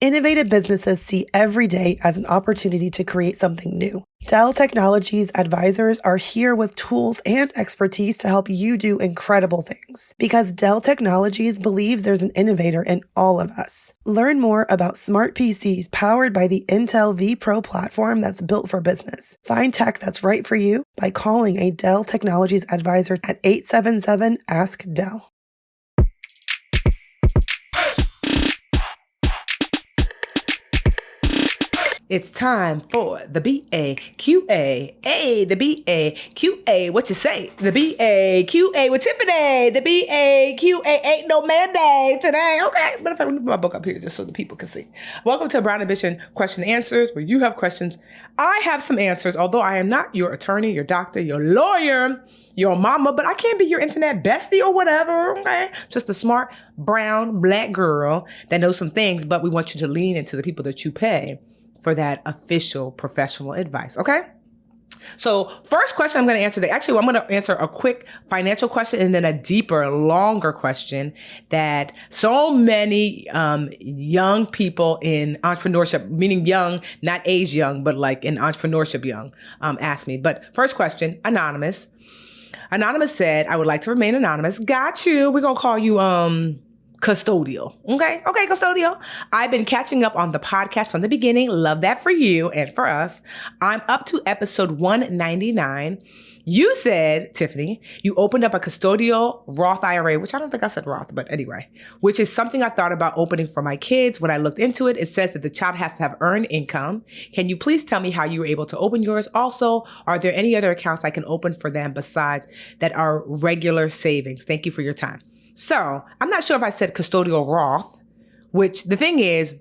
Innovative businesses see every day as an opportunity to create something new. Dell Technologies advisors are here with tools and expertise to help you do incredible things. Because Dell Technologies believes there's an innovator in all of us. Learn more about smart PCs powered by the Intel vPro platform that's built for business. Find tech that's right for you by calling a Dell Technologies advisor at 877-ASK-DELL. It's time for the BAQA. The BAQA. What you say? The BAQA with Tiffany. The BAQA ain't no mandate today. Okay. Matter of fact, let me put my book up here just so the people can see. Welcome to Brown Ambition Question and Answers, where you have questions. I have some answers, although I am not your attorney, your doctor, your lawyer, your mama, but I can be your internet bestie or whatever, okay? Just a smart, brown, black girl that knows some things, but we want you to lean into the people that you pay for that official professional advice, okay? So first question I'm going to answer today. Actually, I'm going to answer a quick financial question and then a deeper, longer question that so many young people in entrepreneurship, meaning young, not age young, but like in entrepreneurship young, ask me. But first question, Anonymous. Anonymous said, I would like to remain anonymous. Got you. We're going to call you custodial. Okay, custodial. I've been catching up on the podcast from the beginning. Love that for you and for us. I'm up to episode 199. You said, Tiffany, you opened up a custodial Roth IRA, which I don't think I said Roth, but anyway, which is something I thought about opening for my kids. When I looked into it, it says that the child has to have earned income. Can you please tell me how you were able to open yours? Also, are there any other accounts I can open for them besides that are regular savings? Thank you for your time. So I'm not sure if I said custodial Roth, which the thing is,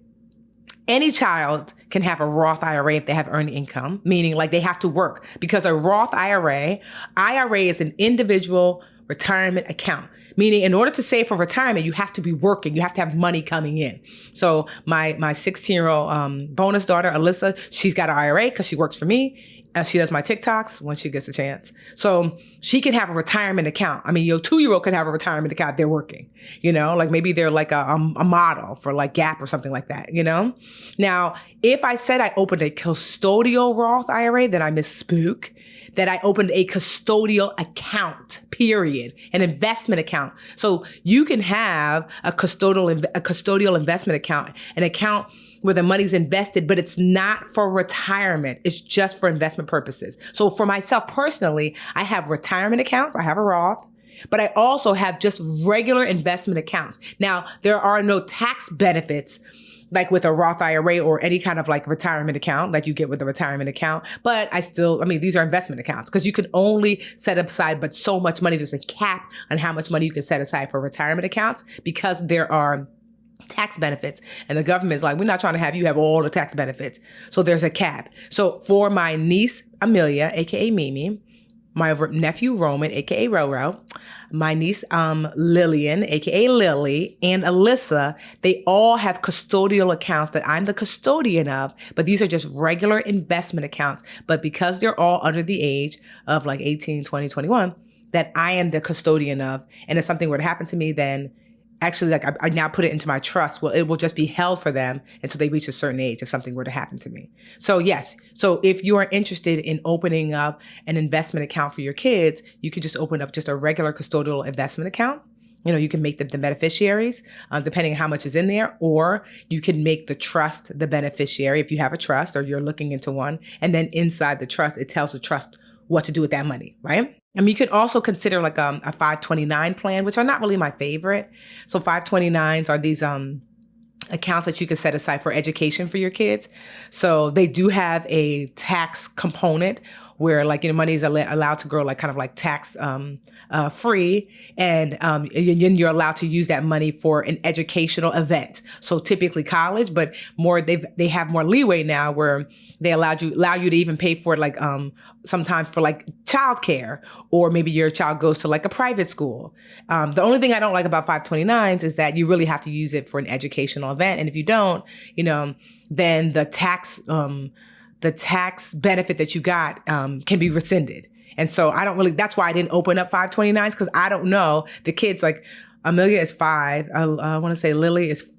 any child can have a Roth IRA if they have earned income, meaning like they have to work, because a Roth IRA is an individual retirement account, meaning in order to save for retirement, you have to be working. You have to have money coming in. So my 16-year-old bonus daughter, Alyssa, she's got an IRA because she works for me. She does my TikToks when she gets a chance. So she can have a retirement account. I mean, your 2-year-old can have a retirement account if they're working, like maybe they're like a model for like Gap or something like that, Now, if I said I opened a custodial Roth IRA, then I misspoke. That I opened a custodial account, period, an investment account. So you can have a custodial investment account, an account where the money's invested, but it's not for retirement. It's just for investment purposes. So for myself personally, I have retirement accounts. I have a Roth, but I also have just regular investment accounts. Now, there are no tax benefits like with a Roth IRA or any kind of like retirement account like you get with a retirement account. But these are investment accounts because you can only set aside but so much money. There's a cap on how much money you can set aside for retirement accounts because there are tax benefits. And the government's like, we're not trying to have you have all the tax benefits. So there's a cap. So for my niece, Amelia, aka Mimi, my nephew, Roman, aka Roro, my niece, Lillian, aka Lily, and Alyssa, they all have custodial accounts that I'm the custodian of, but these are just regular investment accounts. But because they're all under the age of like 18, 20, 21, that I am the custodian of, and if something were to happen to me, then actually, like I now put it into my trust. Well, it will just be held for them until they reach a certain age if something were to happen to me. So yes. So if you are interested in opening up an investment account for your kids, you could just open up just a regular custodial investment account. You can make them the beneficiaries, depending on how much is in there, or you can make the trust the beneficiary if you have a trust or you're looking into one. And then inside the trust, it tells the trust what to do with that money, right? You could also consider like a 529 plan, which are not really my favorite. So 529s are these accounts that you can set aside for education for your kids. So they do have a tax component where money is allowed to grow like kind of like tax free, and you're allowed to use that money for an educational event. So typically college, but more they have more leeway now where they allow you to even pay for it, like sometimes for like childcare, or maybe your child goes to like a private school. The only thing I don't like about 529s is that you really have to use it for an educational event, and if you don't, then the tax benefit that you got can be rescinded. And so that's why I didn't open up 529s, because I don't know the kids, like Amelia is 5. I want to say Lily is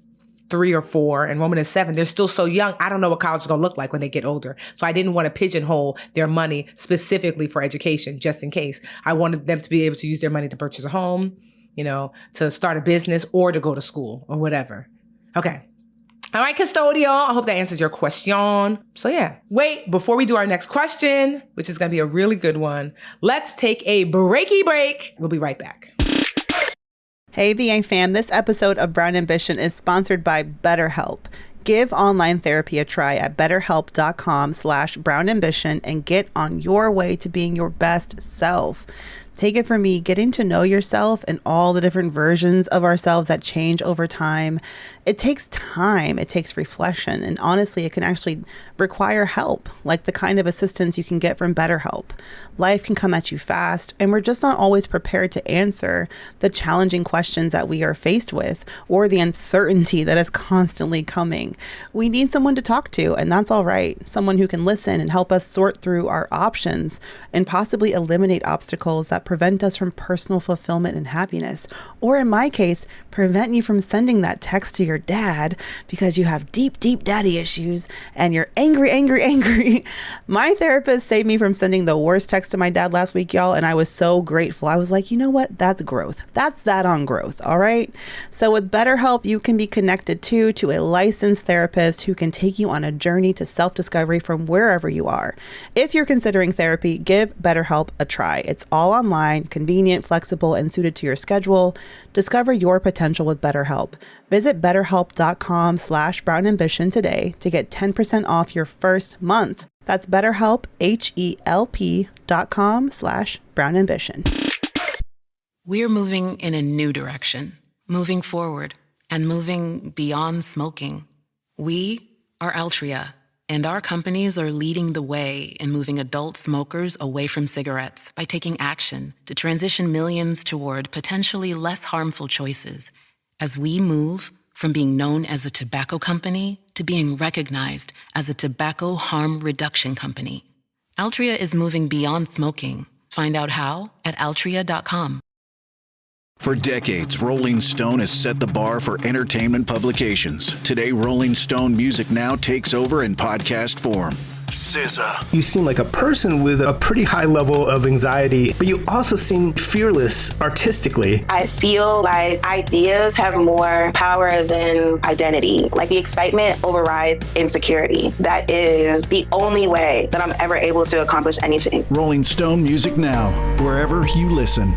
3 or 4 and Roman is 7. They're still so young. I don't know what college is going to look like when they get older. So I didn't want to pigeonhole their money specifically for education, just in case. I wanted them to be able to use their money to purchase a home, to start a business or to go to school or whatever. Okay. All right, custodial. I hope that answers your question. So yeah, wait, before we do our next question, which is going to be a really good one, let's take a breaky break. We'll be right back. Hey, BA fam, this episode of Brown Ambition is sponsored by BetterHelp. Give online therapy a try at betterhelp.com/brownambition and get on your way to being your best self. Take it from me, getting to know yourself and all the different versions of ourselves that change over time. It takes time, it takes reflection, and honestly, it can actually require help, like the kind of assistance you can get from BetterHelp. Life can come at you fast, and we're just not always prepared to answer the challenging questions that we are faced with or the uncertainty that is constantly coming. We need someone to talk to, and that's all right. Someone who can listen and help us sort through our options and possibly eliminate obstacles that prevent us from personal fulfillment and happiness. Or in my case, prevent you from sending that text to your dad because you have deep, deep daddy issues and you're angry. My therapist saved me from sending the worst text to my dad last week, y'all, and I was so grateful. I was like, you know what? That's growth. That's that on growth, all right? So with BetterHelp, you can be connected to a licensed therapist who can take you on a journey to self-discovery from wherever you are. If you're considering therapy, give BetterHelp a try. It's all online, convenient, flexible, and suited to your schedule. Discover your potential with BetterHelp. Visit betterhelp.com/brownambition today to get 10% off your first month. That's BetterHelp, HELP.com/brownambition. We're moving in a new direction, moving forward and moving beyond smoking. We are Altria, and our companies are leading the way in moving adult smokers away from cigarettes by taking action to transition millions toward potentially less harmful choices as we move from being known as a tobacco company to being recognized as a tobacco harm reduction company. Altria is moving beyond smoking. Find out how at altria.com. For decades, Rolling Stone has set the bar for entertainment publications. Today, Rolling Stone Music Now takes over in podcast form. SZA. You seem like a person with a pretty high level of anxiety, but you also seem fearless artistically. I feel like ideas have more power than identity. Like the excitement overrides insecurity. That is the only way that I'm ever able to accomplish anything. Rolling Stone Music Now, wherever you listen.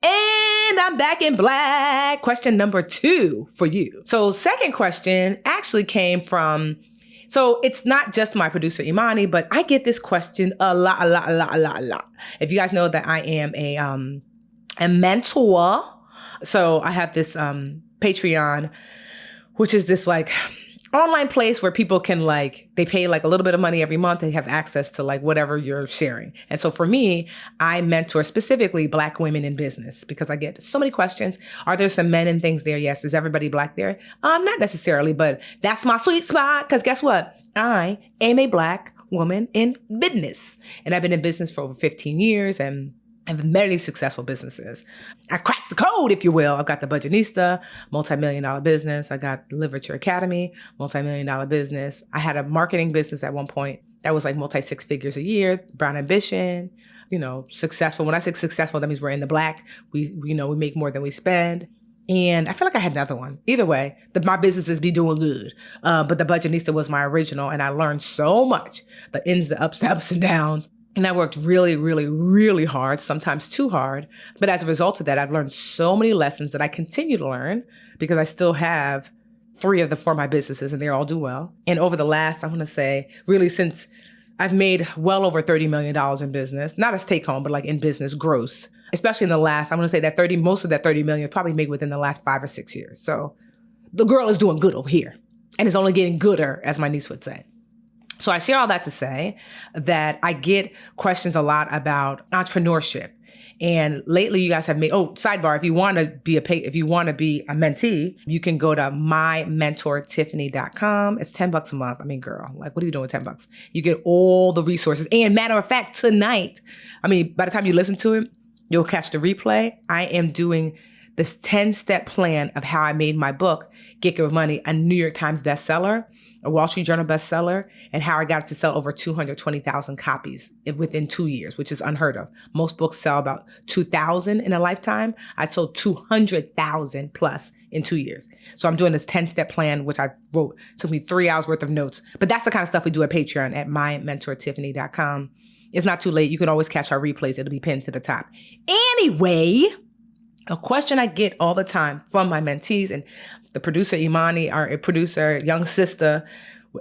And I'm back in black. Question number 2 for you. So second question actually came from, so it's not just my producer Imani, but I get this question a lot. If you guys know that I am a mentor. So I have this Patreon, which is this like online place where people can they pay a little bit of money every month. They have access to whatever you're sharing. And so for me, I mentor specifically Black women in business because I get so many questions. Are there some men and things there? Yes. Is everybody Black there? Not necessarily, but that's my sweet spot. Because guess what? I am a Black woman in business. And I've been in business for over 15 years and have many successful businesses. I cracked the code, if you will. I've got the Budgetnista, multi-million-dollar business. I got the Literature Academy, multi-million-dollar business. I had a marketing business at one point that was multi-six figures a year. Brown Ambition, successful. When I say successful, that means we're in the black. We make more than we spend. And I feel like I had another one. Either way, my businesses be doing good. But the Budgetnista was my original, and I learned so much. The ins, the ups and downs. And I worked really, really, really hard, sometimes too hard. But as a result of that, I've learned so many lessons that I continue to learn because I still have 3 of the 4 of my businesses and they all do well. And over the last, I want to say, really since I've made well over $30 million in business, not as take home, but in business gross, especially in the last, I want to say that most of that 30 million probably made within the last 5 or 6 years. So the girl is doing good over here and it's only getting gooder, as my niece would say. So I share all that to say that I get questions a lot about entrepreneurship. And lately you guys have made, sidebar, if you want to be a mentee, you can go to mymentortiffany.com. It's $10 a month. I mean, girl, what are you doing with $10? You get all the resources. And matter of fact, tonight, by the time you listen to it, you'll catch the replay. I am doing this 10-step plan of how I made my book, Get Good with Money, a New York Times bestseller, a Wall Street Journal bestseller, and how I got it to sell over 220,000 copies within 2 years, which is unheard of. Most books sell about 2,000 in a lifetime. I sold 200,000 plus in 2 years. So I'm doing this 10-step plan, which I wrote. It took me 3 hours worth of notes. But that's the kind of stuff we do at Patreon at mymentortiffany.com. It's not too late. You can always catch our replays. It'll be pinned to the top. Anyway, a question I get all the time from my mentees, and the producer Imani, our producer, young sister,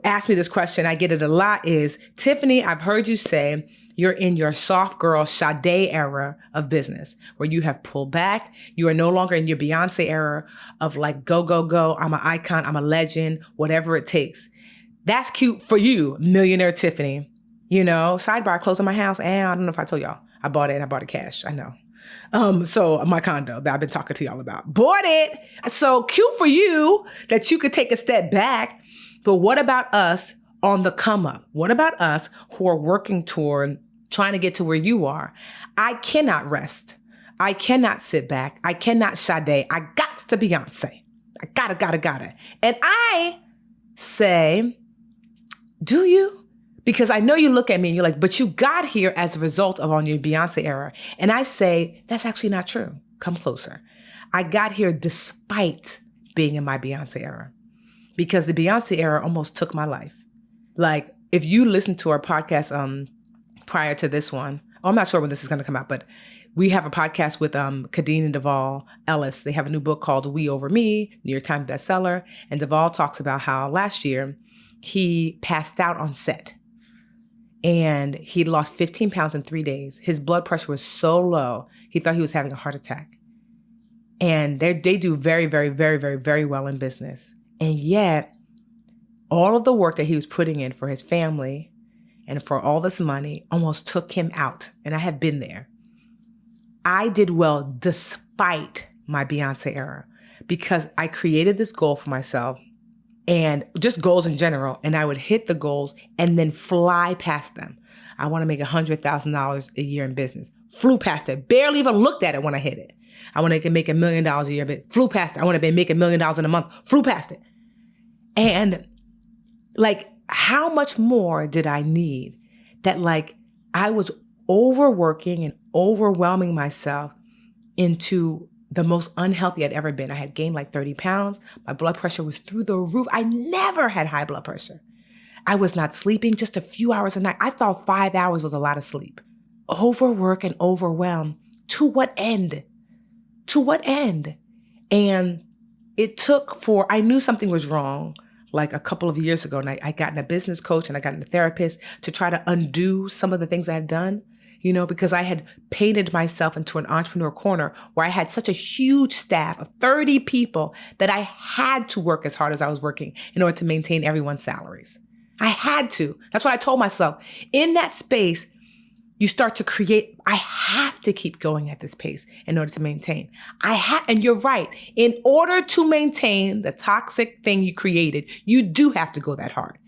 asked me this question. I get it a lot is, Tiffany, I've heard you say you're in your soft girl Sade era of business, where you have pulled back. You are no longer in your Beyonce era of like, go, go, go. I'm an icon. I'm a legend, whatever it takes. That's cute for you, millionaire Tiffany. You know, sidebar, closing my house. And I don't know if I told y'all, I bought it and I bought it cash. I know. So my condo that I've been talking to y'all about, bought it. So cute for you that you could take a step back. But what about us on the come up? What about us who are working toward trying to get to where you are? I cannot rest. I cannot sit back. I cannot Sade. I got to Beyonce. I gotta. And I say, do you? Because I know you look at me and you're like, but you got here as a result of on your Beyonce era. And I say, that's actually not true. Come closer. I got here despite being in my Beyonce era, because the Beyonce era almost took my life. Like, if you listen to our podcast prior to this one, I'm not sure when this is going to come out, but we have a podcast with Kadeen and Duvall Ellis. They have a new book called We Over Me, New York Times bestseller. And Duvall talks about how last year he passed out on set. And he lost 15 pounds in 3 days. His blood pressure was so low, he thought he was having a heart attack. And they do very, very, very, very, very well in business. And yet, all of the work that he was putting in for his family and for all this money almost took him out. And I have been there. I did well despite my Beyonce era, because I created this goal for myself, and just goals in general. And I would hit the goals and then fly past them. I want to make $100,000 a year in business. Flew past it. Barely even looked at it when I hit it. I want to make $1 million a year, but flew past it. I want to make $1 million in a month. Flew past it. And like, how much more did I need that like I was overworking and overwhelming myself into the most unhealthy I'd ever been. I had gained like 30 pounds. My blood pressure was through the roof. I never had high blood pressure. I was not sleeping just a few hours a night. I thought 5 hours was a lot of sleep. Overwork and overwhelm. To what end? To what end? And it took I knew something was wrong like a couple of years ago. And I got in a business coach and I got in a therapist to try to undo some of the things I had done. You know, because I had painted myself into an entrepreneur corner where I had such a huge staff of 30 people that I had to work as hard as I was working in order to maintain everyone's salaries. I had to. That's what I told myself. In that space, you start to create, I have to keep going at this pace in order to maintain. And you're right. In order to maintain the toxic thing you created, you do have to go that hard.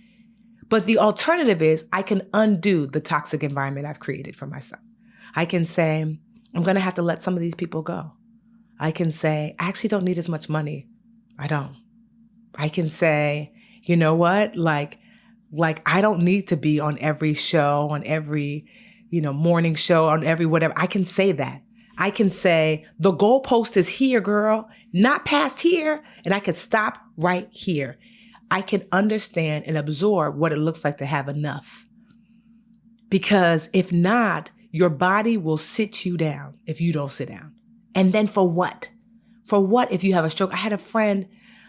But the alternative is I can undo the toxic environment I've created for myself. I can say, I'm going to have to let some of these people go. I can say, I actually don't need as much money. I don't. I can say, you know what? Like I don't need to be on every show, on every, morning show, on every whatever. I can say that. I can say, the goalpost is here, girl, not past here. And I can stop right here. I can understand and absorb what it looks like to have enough. Because if not, your body will sit you down if you don't sit down. And then for what? For what if you have a stroke? I had a friend,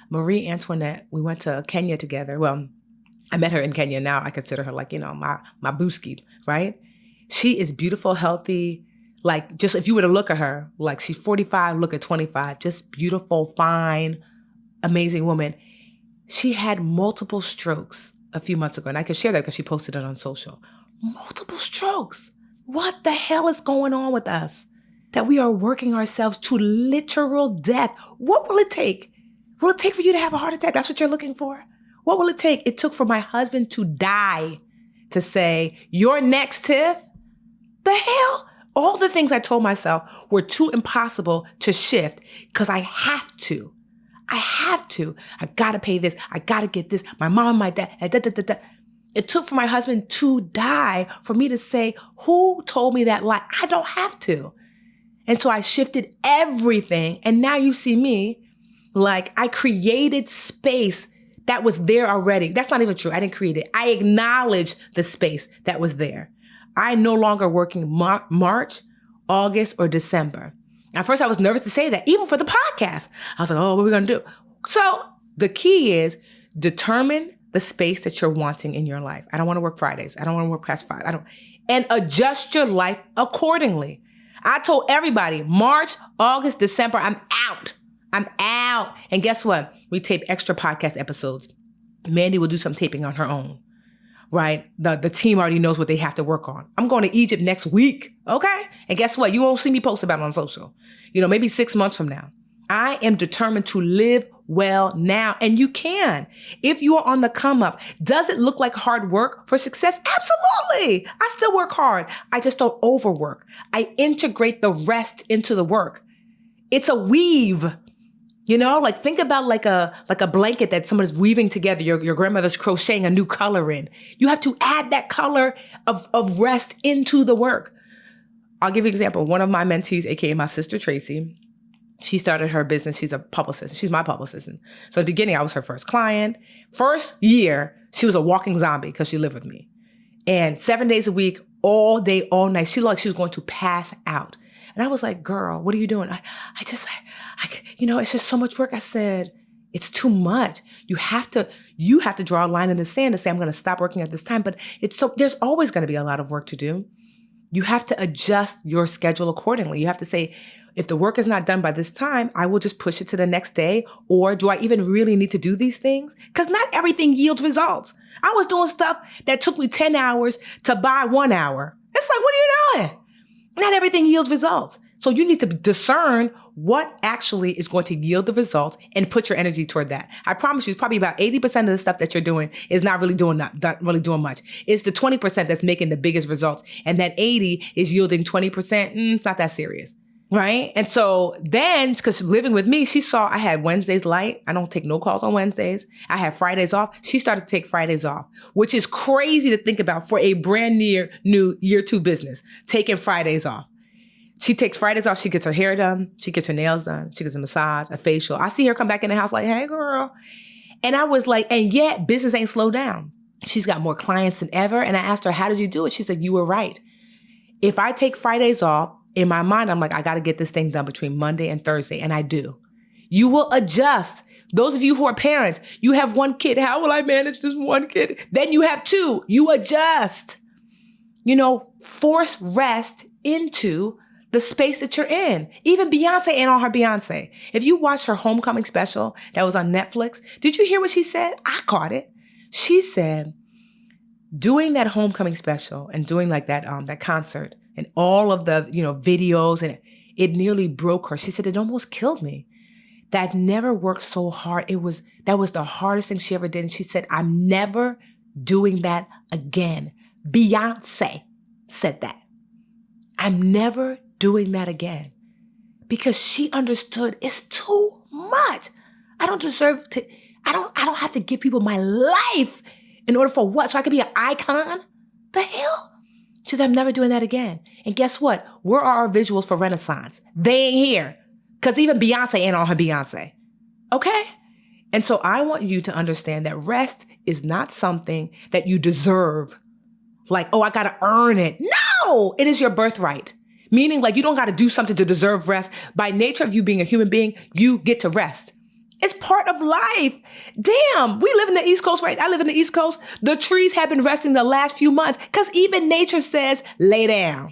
Marie Antoinette, we went to Kenya together. Well, I met her in Kenya. Now I consider her like, my booski, right? She is beautiful, healthy. Like, just if you were to look at her, like she's 45, look at 25, just beautiful, fine, amazing woman. She had multiple strokes a few months ago, and I can share that because she posted it on social. Multiple strokes. What the hell is going on with us? That we are working ourselves to literal death. What will it take? Will it take for you to have a heart attack? That's what you're looking for? What will it take? It took for my husband to die to say, you're next, Tiff. The hell? All the things I told myself were too impossible to shift because I have to. I gotta pay this. I gotta get this. My mom, my dad, It took for my husband to die for me to say, who told me that lie? I don't have to. And so I shifted everything. And now you see me, like I created space that was there already. That's not even true. I didn't create it. I acknowledged the space that was there. I no longer working March, August, or December. At first I was nervous to say that, even for the podcast. I was like, oh, what are we gonna do? So the key is determine the space that you're wanting in your life. I don't want to work Fridays. I don't want to work past 5. And adjust your life accordingly. I told everybody, March, August, December, I'm out. And guess what? We tape extra podcast episodes. Mandy will do some taping on her own, right? The team already knows what they have to work on. I'm going to Egypt next week, okay? And guess what? You won't see me post about it on social. Maybe 6 months from now. I am determined to live well now, and you can. If you are on the come up, does it look like hard work for success? Absolutely. I still work hard. I just don't overwork. I integrate the rest into the work. It's a weave. Think about like a blanket that someone's weaving together. Your grandmother's crocheting a new color in. You have to add that color of rest into the work. I'll give you an example. One of my mentees, aka my sister Tracy, she started her business. She's a publicist. She's my publicist. So at the beginning, I was her first client. First year, she was a walking zombie because she lived with me. And 7 days a week, all day, all night, she looked like she was going to pass out. And I was like, girl, what are you doing? It's just so much work. I said, it's too much. You have to draw a line in the sand and say, I'm going to stop working at this time. But there's always going to be a lot of work to do. You have to adjust your schedule accordingly. You have to say, if the work is not done by this time, I will just push it to the next day. Or do I even really need to do these things? Because not everything yields results. I was doing stuff that took me 10 hours to buy 1 hour. It's like, what are you doing? Not everything yields results. So you need to discern what actually is going to yield the results and put your energy toward that. I promise you, it's probably about 80% of the stuff that you're doing is not really doing much. It's the 20% that's making the biggest results. And that 80 is yielding 20%. It's not that serious. Right? And so then, because living with me, she saw I had Wednesdays light. I don't take no calls on Wednesdays. I have Fridays off. She started to take Fridays off, which is crazy to think about for a brand new year 2 business, taking Fridays off. She takes Fridays off. She gets her hair done. She gets her nails done. She gets a massage, a facial. I see her come back in the house like, hey, girl. And I was like, and yet business ain't slowed down. She's got more clients than ever. And I asked her, how did you do it? She said, you were right. If I take Fridays off, in my mind, I'm like, I got to get this thing done between Monday and Thursday. And I do. You will adjust. Those of you who are parents, you have 1 kid. How will I manage this 1 kid? Then you have 2. You adjust. Force rest into the space that you're in. Even Beyonce ain't on her Beyonce. If you watch her homecoming special that was on Netflix, did you hear what she said? I caught it. She said, doing that homecoming special and doing like that concert, and all of the, videos, and it nearly broke her. She said, it almost killed me. That I've never worked so hard. That was the hardest thing she ever did. And she said, I'm never doing that again. Beyonce said that. I'm never doing that again. Because she understood it's too much. I don't have to give people my life in order for what? So I could be an icon? The hell? She said, I'm never doing that again. And guess what? Where are our visuals for Renaissance? They ain't here. Because even Beyonce ain't on her Beyonce. Okay? And so I want you to understand that rest is not something that you deserve. Like, oh, I got to earn it. No! It is your birthright. Meaning, like, you don't got to do something to deserve rest. By nature of you being a human being, you get to rest. It's part of life. Damn, we live in the East Coast, right? I live in the East Coast. The trees have been resting the last few months because even nature says, lay down.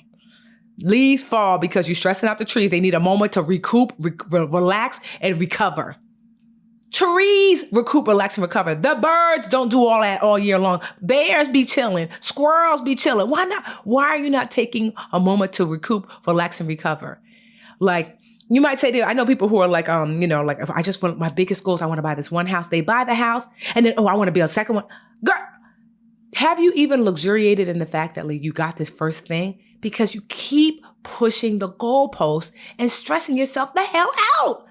Leaves fall because you're stressing out the trees. They need a moment to recoup, relax, and recover. Trees recoup, relax, and recover. The birds don't do all that all year long. Bears be chilling. Squirrels be chilling. Why not? Why are you not taking a moment to recoup, relax, and recover? Like, you might say, I know people who are like, if I just want my biggest goals, I want to buy this one house. They buy the house and then, I want to build a second one. Girl, have you even luxuriated in the fact that like, you got this first thing? because you keep pushing the goalpost and stressing yourself the hell out.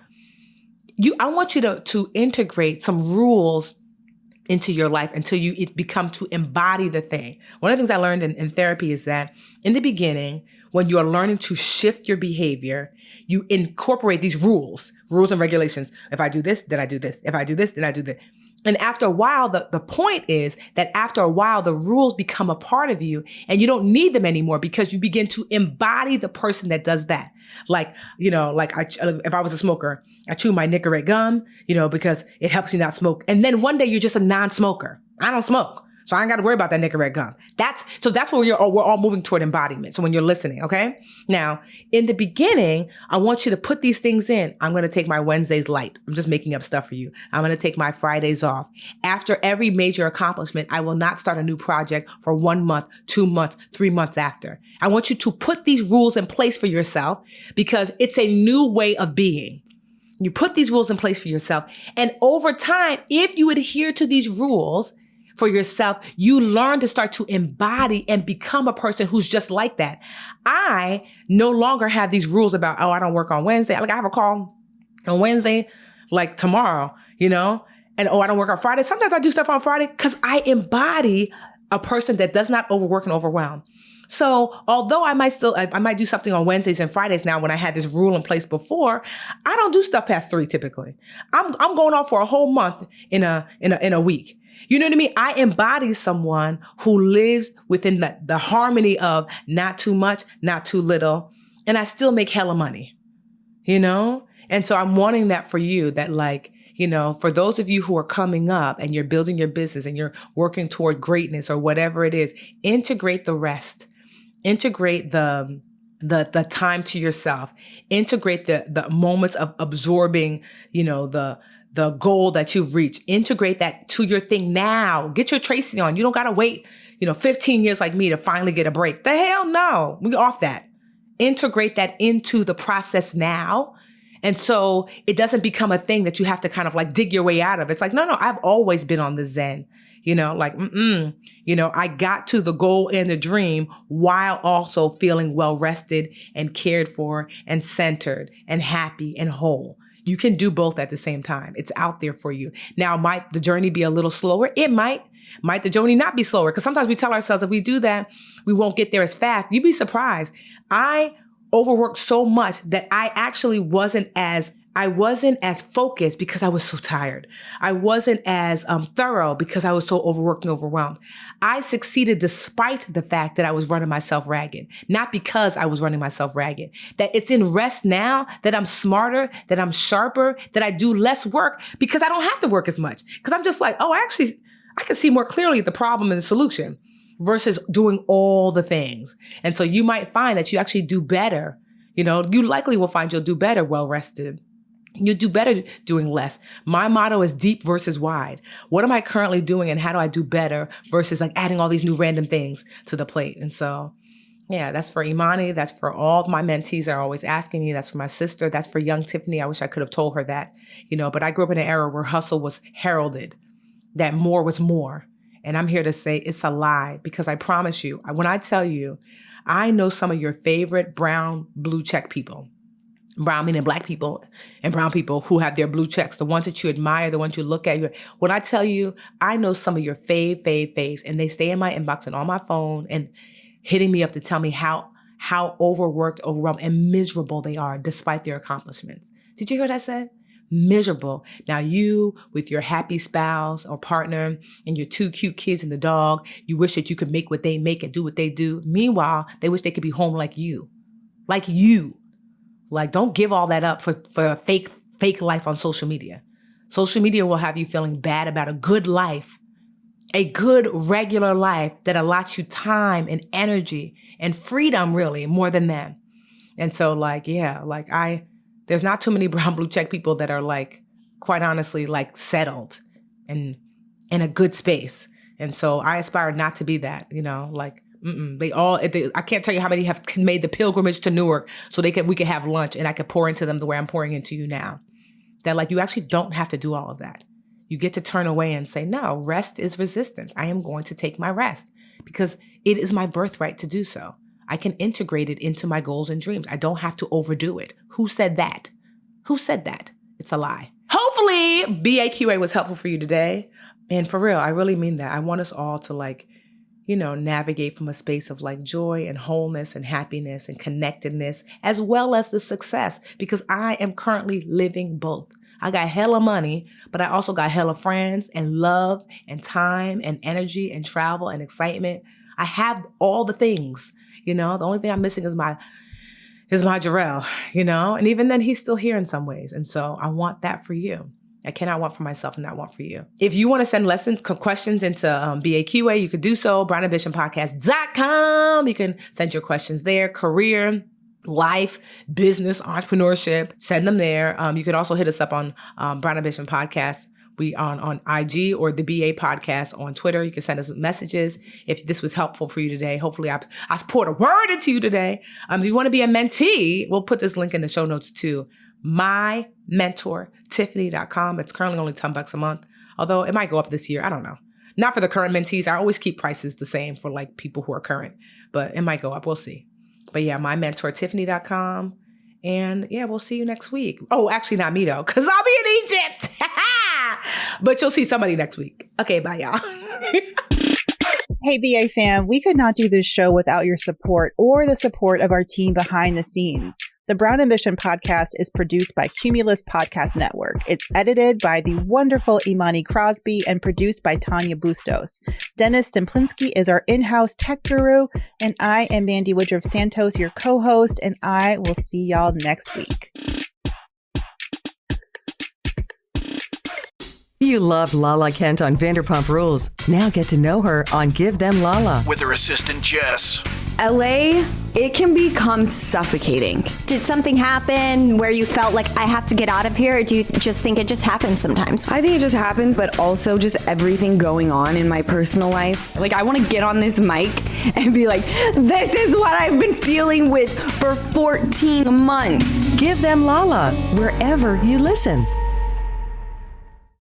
I want you to integrate some rules into your life until it become to embody the thing. One of the things I learned in therapy is that in the beginning, when you are learning to shift your behavior, you incorporate these rules and regulations. If I do this, then I do this. If I do this, then I do this. And after a while, the point is that after a while, the rules become a part of you and you don't need them anymore because you begin to embody the person that does that. Like, if I was a smoker, I chew my Nicorette gum, because it helps you not smoke. And then one day you're just a non-smoker. I don't smoke. So I ain't got to worry about that Nicorette gum. That's where we're all moving toward embodiment. So when you're listening, okay? Now, in the beginning, I want you to put these things in. I'm going to take my Wednesdays light. I'm just making up stuff for you. I'm going to take my Fridays off. After every major accomplishment, I will not start a new project for 1 month, 2 months, 3 months after. I want you to put these rules in place for yourself because it's a new way of being. You put these rules in place for yourself. And over time, if you adhere to these rules for yourself, you learn to start to embody and become a person who's just like that. I no longer have these rules about, I don't work on Wednesday. Like I have a call on Wednesday, like tomorrow, and I don't work on Friday. Sometimes I do stuff on Friday because I embody a person that does not overwork and overwhelm. So although I might do something on Wednesdays and Fridays now when I had this rule in place before, I don't do stuff past 3 typically. I'm going off for a whole month in a week. You know what I mean? I embody someone who lives within the harmony of not too much, not too little, and I still make hella money, And so I'm wanting that for you, that for those of you who are coming up and you're building your business and you're working toward greatness or whatever it is, integrate the rest, integrate the time to yourself, integrate the moments of absorbing, the goal that you've reached, integrate that to your thing now. Get your Tracy on. You don't got to wait, 15 years like me to finally get a break. The hell no. We off that. Integrate that into the process now. And so it doesn't become a thing that you have to kind of dig your way out of. It's like, no, I've always been on the Zen, I got to the goal and the dream while also feeling well rested and cared for and centered and happy and whole. You can do both at the same time. It's out there for you. Now, might the journey be a little slower? It might. Might the journey not be slower? Because sometimes we tell ourselves if we do that, we won't get there as fast. You'd be surprised. I overworked so much that I actually wasn't as focused because I was so tired. I wasn't as thorough because I was so overworked and overwhelmed. I succeeded despite the fact that I was running myself ragged, not because I was running myself ragged. That it's in rest now that I'm smarter, that I'm sharper, that I do less work because I don't have to work as much. Because I'm just I can see more clearly the problem and the solution versus doing all the things. And so you might find that you actually do better. You likely will find you'll do better well rested. You do better doing less. My motto is deep versus wide. What am I currently doing and how do I do better versus adding all these new random things to the plate? And so, yeah, that's for Imani. That's for all of my mentees that are always asking me. That's for my sister. That's for young Tiffany. I wish I could have told her that, but I grew up in an era where hustle was heralded, that more was more. And I'm here to say it's a lie because I promise you, when I tell you, I know some of your favorite brown blue check people. Brown meaning black people and brown people who have their blue checks, the ones that you admire, the ones you look at. When I tell you, I know some of your faves, and they stay in my inbox and on my phone and hitting me up to tell me how overworked, overwhelmed, and miserable they are despite their accomplishments. Did you hear what I said? Miserable. Now you, with your happy spouse or partner and your 2 cute kids and the dog, you wish that you could make what they make and do what they do. Meanwhile, they wish they could be home like you. Don't give all that up for a fake life on social media. Social media will have you feeling bad about a good life, a good regular life that allots you time and energy and freedom, really, more than that. And so there's not too many brown blue check people that are quite honestly, settled and in a good space. And so I aspire not to be that, I can't tell you how many have made the pilgrimage to Newark so we could have lunch and I could pour into them the way I'm pouring into you now. That you actually don't have to do all of that. You get to turn away and say, no, rest is resistance. I am going to take my rest because it is my birthright to do so. I can integrate it into my goals and dreams. I don't have to overdo it. Who said that? Who said that? It's a lie. Hopefully BAQA was helpful for you today. And for real, I really mean that. I want us all to navigate from a space of joy and wholeness and happiness and connectedness, as well as the success, because I am currently living both. I got hella money, but I also got hella friends and love and time and energy and travel and excitement. I have all the things, the only thing I'm missing is my Jarrell, and even then he's still here in some ways. And so I want that for you. I cannot want for myself and not want for you. If you want to send questions into BAQA, you could do so, brownambitionpodcast.com. You can send your questions there, career, life, business, entrepreneurship, send them there. You could also hit us up on Brown Ambition Podcast. We on IG or the BA Podcast on Twitter. You can send us messages if this was helpful for you today. Hopefully I poured a word into you today. If you want to be a mentee, we'll put this link in the show notes too. MyMentorTiffany.com. It's currently only $10 a month, although it might go up this year. I don't know. Not for the current mentees. I always keep prices the same for people who are current, but it might go up. We'll see. But yeah, MyMentorTiffany.com. And yeah, we'll see you next week. Oh, actually not me though, because I'll be in Egypt. But you'll see somebody next week. Okay, bye y'all. Hey, BA fam, we could not do this show without your support or the support of our team behind the scenes. The Brown Ambition Podcast is produced by Cumulus Podcast Network. It's edited by the wonderful Imani Crosby and produced by Tanya Bustos. Dennis Stemplinsky is our in-house tech guru, and I am Mandy Woodruff Santos, your co-host, and I will see y'all next week. You loved Lala Kent on Vanderpump Rules. Now get to know her on Give Them Lala. With her assistant, Jess. LA, it can become suffocating. Did something happen where you felt like I have to get out of here, or do you just think it just happens sometimes? I think it just happens, but also just everything going on in my personal life. I want to get on this mic and be like, this is what I've been dealing with for 14 months. Give Them Lala, wherever you listen.